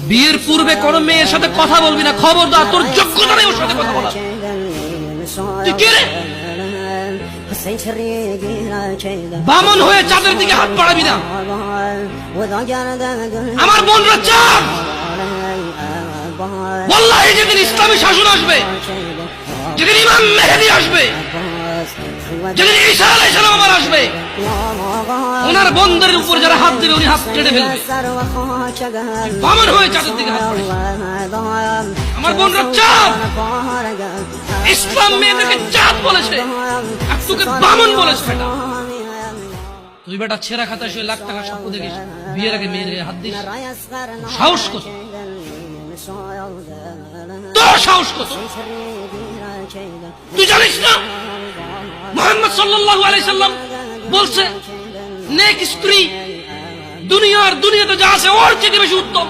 বিয়ের পূর্বে কোন মেয়ের সাথে কথা বলবি না, খবরদার, তোর যোগ্যতা নেই ওর সাথে কথা বলার। তুই কে রে? বামন হয়ে চাঁদের দিকে হাত বাড়াবি না। আমার বোনরা চাঁদ। ওয়াল্লাহি যেদিন ইসলামী শাসন আসবে, যেদিন ইমাম মেহেদী আসবে, যেদিন ঈসা আলাইহিস সালাম আবার আসবে, ওনার বন্ধের উপর যারা হাত দেবে উনি হাত কেটে ফেলবে। বামন হয়ে চাঁদের দিকে হাত বাড়াবি। আমার বোনরা চাঁদ। ইসলাম মেয়েদেরকে চাঁদ বলেছে আর তোকে বামন বলেছে। বেটা তুই বেটা ছেঁড়া খাতায় শুয়ে লাখ টাকা স্বপ্ন দেখিস, বিয়ের আগে মেয়ের হাত দিস। সাহস কত তোর, সাহস কত? তুই জানিস না মুহাম্মদ সাল্লাল্লাহু আলাইহি সাল্লাম বলছে নেক স্ত্রী দুনিয়াতে যা আছে ওর চেয়ে বেশি উত্তম।